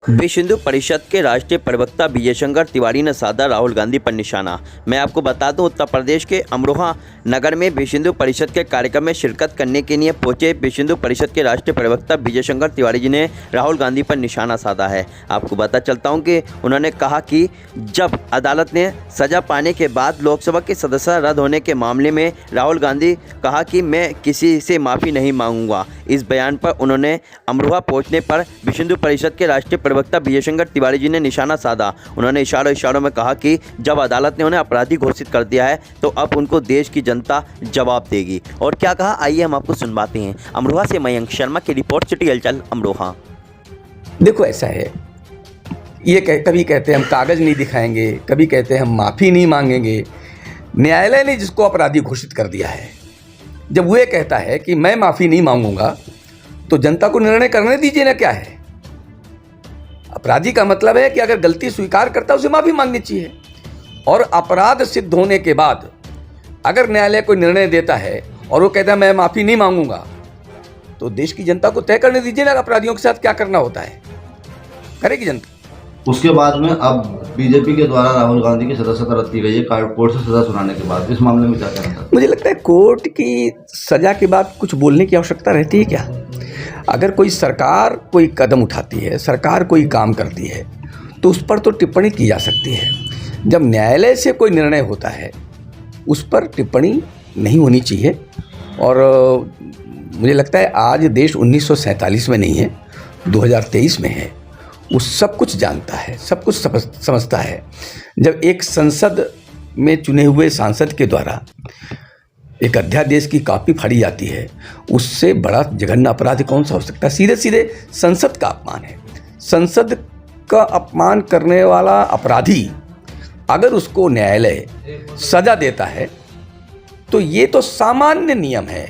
विश्व हिंदू परिषद के राष्ट्रीय प्रवक्ता विजय शंकर तिवारी ने साधा राहुल गांधी पर निशाना। मैं आपको बता दूं, उत्तर प्रदेश के अमरोहा नगर में विश्व हिंदू परिषद के कार्यक्रम में शिरकत करने के लिए पहुंचे विश्व हिंदू परिषद के राष्ट्रीय प्रवक्ता विजय शंकर तिवारी जी ने राहुल गांधी पर निशाना साधा है। आपको बता चलता हूं कि उन्होंने कहा कि जब अदालत ने सजा पाने के बाद लोकसभा की सदस्यता रद्द होने के मामले में राहुल गांधी कहा कि मैं किसी से माफ़ी नहीं मांगूंगा। इस बयान पर उन्होंने अमरोहा पहुँचने पर विश्व हिंदू परिषद के राष्ट्रीय प्रवक्ता विजय शंकर तिवारी जी ने निशाना साधा। उन्होंने इशारों में कहा कि जब अदालत ने उन्हें अपराधी घोषित कर दिया है तो अब उनको देश की जनता जवाब देगी। और क्या कहा, आइए हम आपको सुनवाते हैं। अमरोहा से मयंक शर्मा की रिपोर्ट, सिटी हलचल अमरोहा। देखो, ऐसा है, ये कभी कहते हैं हम कागज़ नहीं दिखाएंगे, कभी कहते हैं हम माफ़ी नहीं मांगेंगे। न्यायालय ने जिसको अपराधी घोषित कर दिया है, जब वो ये कहता है कि मैं माफ़ी नहीं मांगूंगा तो जनता को निर्णय करने दीजिए ना। क्या है, अपराधी का मतलब है कि अगर गलती स्वीकार करता है उसे माफ़ी मांगनी चाहिए। और अपराध सिद्ध होने के बाद अगर न्यायालय कोई निर्णय देता है और वो कहता है मैं माफ़ी नहीं मांगूंगा, तो देश की जनता को तय करने दीजिए ना अपराधियों के साथ क्या करना होता है, करेगी जनता। उसके बाद में अब बीजेपी के द्वारा राहुल गांधी की सदस्यता रद्द की गई है कोर्ट से सजा सुनाने के बाद। इस मामले में क्या कहना है? मुझे लगता है कोर्ट की सजा के बाद कुछ बोलने की आवश्यकता रहती है क्या? अगर कोई सरकार कोई कदम उठाती है, सरकार कोई काम करती है, तो उस पर तो टिप्पणी की जा सकती है। जब न्यायालय से कोई निर्णय होता है उस पर टिप्पणी नहीं होनी चाहिए। और मुझे लगता है आज देश 1947 में नहीं है, 2023 में है। वो सब कुछ जानता है, सब कुछ समझता है। जब एक संसद में चुने हुए सांसद के द्वारा एक अध्यादेश की कॉपी फाड़ी जाती है, उससे बड़ा जघन्य अपराध कौन सा हो सकता है? सीधे सीधे संसद का अपमान है। संसद का अपमान करने वाला अपराधी अगर उसको न्यायालय सजा देता है तो ये तो सामान्य नियम है।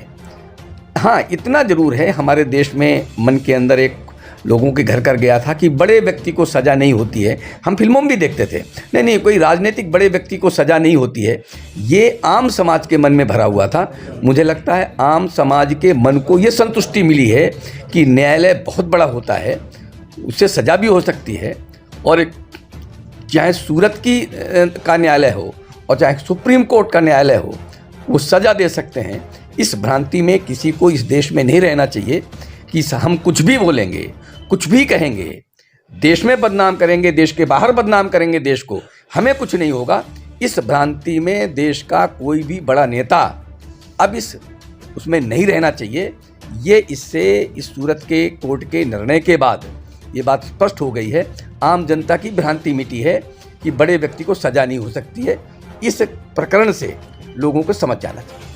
हाँ, इतना ज़रूर है, हमारे देश में मन के अंदर एक लोगों के घर कर गया था कि बड़े व्यक्ति को सज़ा नहीं होती है। हम फिल्मों में भी देखते थे, नहीं कोई राजनीतिक बड़े व्यक्ति को सज़ा नहीं होती है। ये आम समाज के मन में भरा हुआ था। मुझे लगता है आम समाज के मन को ये संतुष्टि मिली है कि न्यायालय बहुत बड़ा होता है, उससे सज़ा भी हो सकती है। और चाहे सूरत का न्यायालय हो और चाहे सुप्रीम कोर्ट का न्यायालय हो, वो सज़ा दे सकते हैं। इस भ्रांति में किसी को इस देश में नहीं रहना चाहिए कि हम कुछ भी बोलेंगे, कुछ भी कहेंगे, देश में बदनाम करेंगे, देश के बाहर बदनाम करेंगे देश को, हमें कुछ नहीं होगा। इस भ्रांति में देश का कोई भी बड़ा नेता अब उसमें नहीं रहना चाहिए। ये इससे इस सूरत के कोर्ट के निर्णय के बाद ये बात स्पष्ट हो गई है। आम जनता की भ्रांति मिटी है कि बड़े व्यक्ति को सजा नहीं हो सकती है। इस प्रकरण से लोगों को समझ जाना चाहिए।